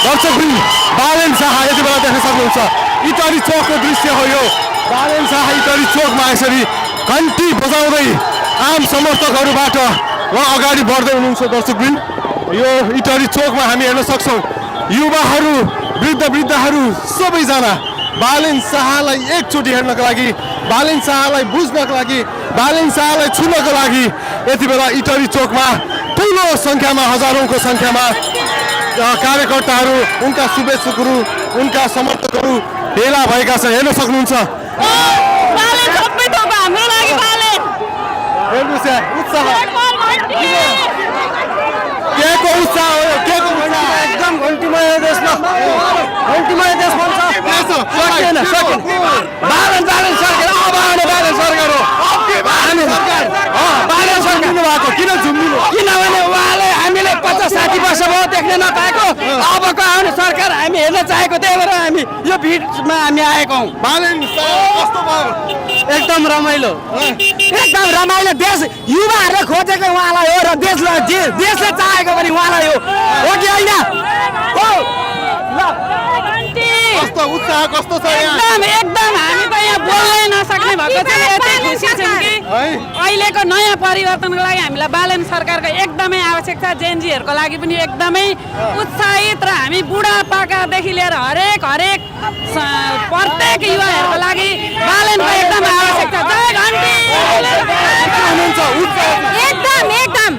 दर्शकवृन्द बालेन शाह यति बेला देख्न सक्नुहुन्छ इटरी चोकको दृश्य हो यो बालेन शाह इटरी चोकमा यसरी घन्टी बजाउँदै आम समर्थकहरूबाट उहाँ अगाडि बढ्दै हुनुहुन्छ दर्शकवृन्द यो इटरी चोकमा हामी हेर्न सक्छौँ युवाहरू वृद्धहरू सबैजना बालेन शाहलाई एकचोटि हेर्नको लागि बालेन शाहलाई बुझ्नको लागि बालेन शाहलाई छुनको लागि यति बेला इटरी चोकमा ठुलो सङ्ख्यामा हजारौँको सङ्ख्यामा कार्यकर्ताहरू उनका शुभेच्छुकहरू उनका समर्थकहरू भेला भएका छन् हेर्न सक्नुहुन्छ हेर्नुहोस् उत्साह के को उत्साह हो के को एकदम घन्टीमय देशमा घन्टीमय देश भन्छ बालेन सरकार अब आउने बालेन सरकार हो बालेन सरकार भएको किन झुम्बिनु किनभने उहाँले हामीले 50-60 वर्ष भयो देख्न नपाएको अबको आउने सरकार हामी हेर्न चाहेको त्यही भएर हामी यो भिडमा हामी आएको हौँ बालेन कस्तो भयो एकदम रमाइलो देश युवाहरूले खोजेको उहाँलाई हो र देशले चाहेको पनि उहाँलाई हो कि होइन कस्तो उत्साह कस्तो छ एकदम हामी त यहाँ बोल्नै नसक्ने भएको छ यति खुसी छौँ कि अहिलेको नयाँ परिवर्तनको लागि हामीलाई बालेन सरकारको एकदमै आवश्यक छ जेएनजीहरूको लागि पनि एकदमै उत्साहित र हामी बुढापाकादेखि लिएर हरेक प्रत्येक युवाहरूको लागि बालेनको एकदम आवश्यक छ जय घन्टी एकदम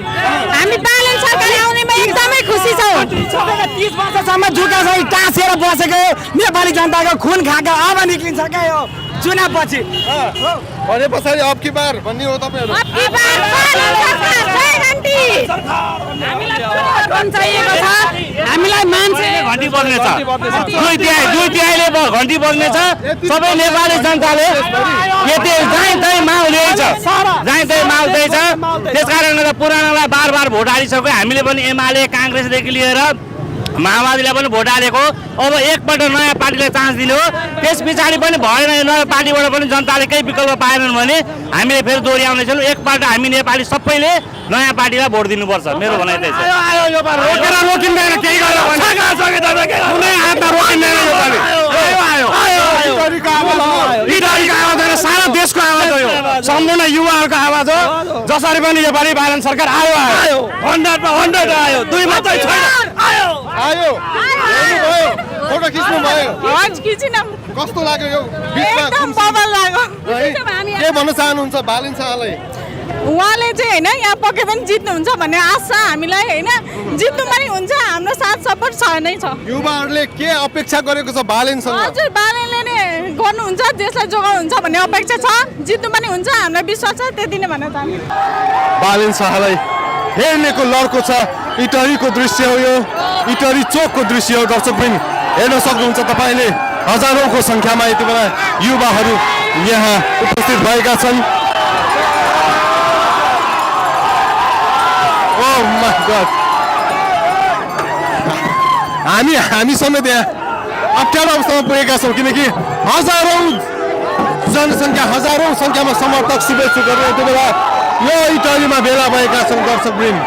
हामी बालेन सरकार आउनेमा एकदमै खुसी छौँ 30 वर्षसम्म झुका छ टाँसेर बसेको नेपाली जनताको खुन खाएको अब निक्लिन्छ क्या यो चुनावपछि भने पछाडि अब की बार भन्ने हो तपाईहरु हामीलाई मान्छे घन्टी बज्नेछ दुई तिहाईले घन्टी बज्नेछ सबै नेपाली जनताले जहीँ माग ल्याइछ त्यसकारणले पुरानोलाई बार भोट हालिसक्यो हामीले पनि एमाले काङ्ग्रेसदेखि लिएर माओवादीलाई पनि भोट हालेको अब एकपल्ट नयाँ पार्टीलाई चान्स दिने हो त्यस पछाडि पनि भएन नयाँ पार्टीबाट पनि जनताले केही विकल्प पाएनन् भने हामीले फेरि दोहोऱ्याउनेछौँ एकपल्ट हामी नेपाली सबैले नयाँ पार्टीलाई भोट दिनुपर्छ मेरो भनाइ त्यही छ सारा देशको आवाज हो यो सम्पूर्ण युवाहरूको आवाज हो जसरी पनि योपालि बालेन सरकार आयो 100 आयो 2 मात्रै छैन आयो फोटो खिच्नु भयो कस्तो लाग्यो यो एकदम बबल लाग्यो के भन्न चाहनुहुन्छ बालेन शाहलाई उहाँले चाहिँ होइन यहाँ पक्कै पनि जित्नुहुन्छ भन्ने आशा हामीलाई होइन जित्नु पनि हुन्छ हाम्रो साथ सपोर्ट छ नै छ युवाहरूले के अपेक्षा गरेको छ बालेनसँग हजुर बालेनले नै गर्नुहुन्छ देशलाई जोगाउनुहुन्छ भन्ने अपेक्षा छ जित्नु पनि हुन्छ हामीलाई विश्वास छ त्यति नै भन्न चाहन्छु बालेन शाहलाई हेर्नेको लड्को छ इटरीको दृश्य हो यो इटरी चोकको दृश्य हो दर्शकवृन्द हेर्न सक्नुहुन्छ तपाईँले हजारौँको सङ्ख्यामा यति बेला युवाहरू यहाँ उपस्थित भएका छन् हामी समेत यहाँ अप्ठ्यारो अवस्थामा पुगेका छौँ किनकि हजारौँ सङ्ख्यामा समर्थक शुभेच्छुकहरू यति बेला यो इटलीमा भेला भएका छन् दर्शकवृन्द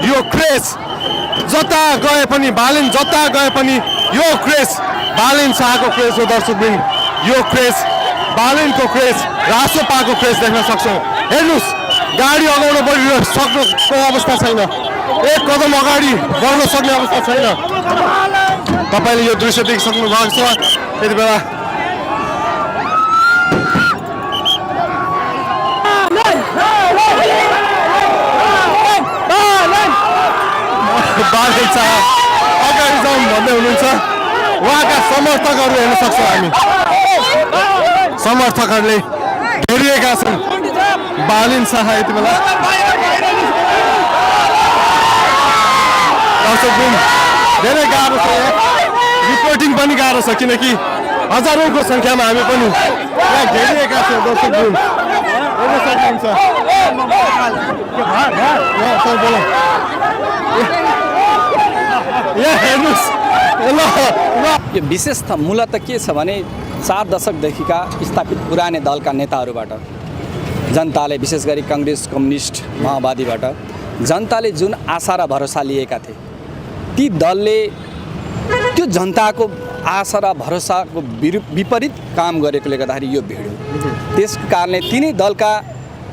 यो क्रेज जता गए पनि बालेन जता गए पनि यो क्रेज बालेन शाहको क्रेज हो दर्शकवृन्द यो क्रेज बालेनको क्रेज रासोपाको क्रेज देख्न सक्छौँ हेर्नुहोस् गाडी अगाउन सक्नुको अवस्था छैन एक कदम अगाडि बढ्न सक्ने अवस्था छैन तपाईँले यो दृश्य देखिसक्नु भएको छ यति बेला बालेन शाह अगाडि जाउँ भन्दै हुनुहुन्छ उहाँका समर्थकहरू हेर्न सक्छौँ हामी समर्थकहरूले घेरिएका छन् बालेन शाह यति बेला दर्शकवृन्द धेरै गाह्रो छ रिपोर्टिङ छ किनकि हजारौँको सङ्ख्यामा हामी पनि यहाँ घेरिएका छौँ दर्शकवृन्द हेर्न सक्नुहुन्छ यहाँ हेर्नुहोस् यो विशेष मूलत के छ भने 4 दशकदेखिका स्थापित पुरानै दलका नेताहरूबाट जनताले विशेष गरी काङ्ग्रेस कम्युनिस्ट माओवादीबाट जनताले जुन आशा र भरोसा लिएका थिए ती दलले त्यो जनताको आशा र भरोसाको विपरीत काम गरेकोले गर्दाखेरि यो भिड हो। त्यस कारणले तिनै दलका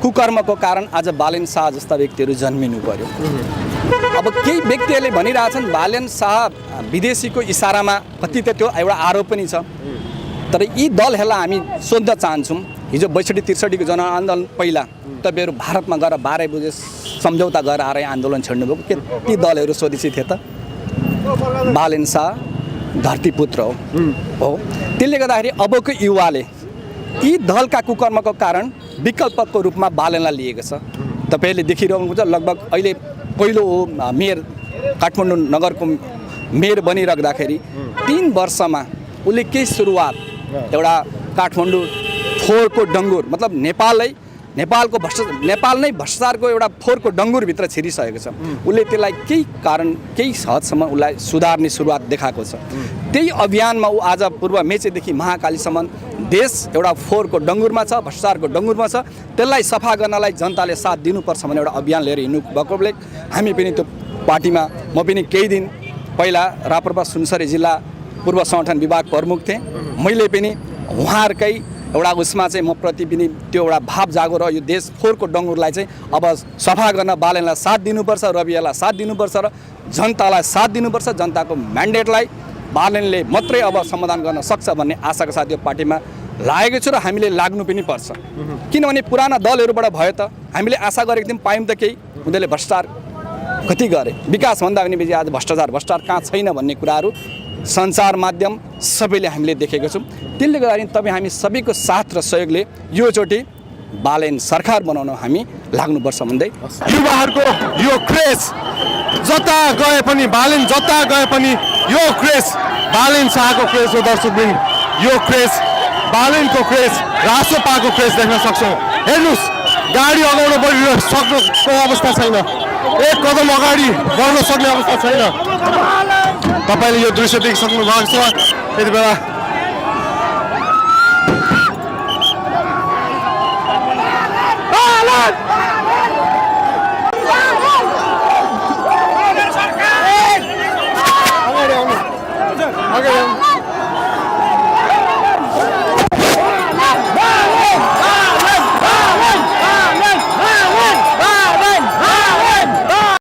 कुकर्मको कारण आज बालेन शाह जस्ता व्यक्तिहरू जन्मिनु पर्यो। अब केही व्यक्तिहरूले भनिरहेछन् बालेन शाह विदेशीको इसारामा कति त त्यो एउटा आरोप पनि छ, तर यी दलहरूलाई हामी सोध्न चाहन्छौँ हिजो 62-63 को जनआन्दोलन पहिला तपाईँहरू भारतमा गएर 12 बजे सम्झौता गरेर आएर आन्दोलन छेड्नुभयो के ती दलहरू स्वदेशी थिए त? बालेन शाह धरतीपुत्र हो। त्यसले गर्दाखेरि अबको युवाले यी दलका कुकर्मको कारण विकल्पको रूपमा बालेनलाई लिएको छ। तपाईँहरूले देखिरहनुहुन्छ लगभग अहिले पहिलो मेयर काठमाडौँ नगरको मेयर बनिराख्दाखेरि 3 वर्षमा उसले केही सुरुवात एउटा काठमाडौँ फोहोरको डङ्गुर मतलब नेपाल नै भ्रष्टाचारको एउटा फोहोरको डङ्गुरभित्र छिरिसकेको छ। उसले त्यसलाई केही कारण केही हदसम्म उसलाई सुधार्ने सुरुवात देखाएको छ। त्यही अभियानमा ऊ आज पूर्व मेचेदेखि महाकालीसम्म देश एउटा फोहोरको डङ्गुरमा छ, भ्रष्टाचारको डङ्गुरमा छ। त्यसलाई सफा गर्नलाई जनताले साथ दिनुपर्छ भने एउटा अभियान लिएर हिँड्नु भएकोले हामी पनि त्यो पार्टीमा म पनि केही दिन पहिला राप्रपा सुनसरी जिल्ला पूर्व संगठन विभाग प्रमुख थिएँ। मैले पनि उहाँहरूकै एउटा उसमा चाहिँ म प्रति पनि त्यो एउटा भाव जागो र यो देश फोहोरको डङ्गुरलाई चाहिँ अब सफा गर्न बालेनलाई साथ दिनुपर्छ, रविहरूलाई साथ दिनुपर्छ र जनतालाई साथ दिनुपर्छ। जनताको म्यान्डेटलाई बालेनले मात्रै अब समाधान गर्न सक्छ भन्ने आशाका साथ यो पार्टीमा लागेको छु र हामीले लाग्नु पनि पर्छ। किनभने पुराना दलहरूबाट भयो त हामीले आशा गरेको थियौँ, पायौँ त केही, उनीहरूले भ्रष्टाचार कति गरे, विकास भन्दा पनि बेसी आज भ्रष्टाचार कहाँ छैन भन्ने कुराहरू सञ्चार माध्यम सबैले हामीले देखेको छौँ। त्यसले गर्दाखेरि तपाईँ हामी सबैको साथ र सहयोगले योचोटि बालेन सरकार बनाउन हामी लाग्नुपर्छ भन्दै युवाहरूको यो क्रेज जता गए पनि बालेन जता गए पनि यो क्रेज बालेन शाहको क्रेज हो। दर्शकवृन्द यो क्रेज बालेनको क्रेज रासोपाको क्रेज देख्न सक्छौँ। हेर्नुहोस् गाडी अगाउन सक्नुको अवस्था छैन, एक कदम अगाडि बढ्न सक्ने अवस्था छैन। तपाईँले यो दृश्य देखिसक्नु भएको छ। त्यति बेला अगाडि आउनु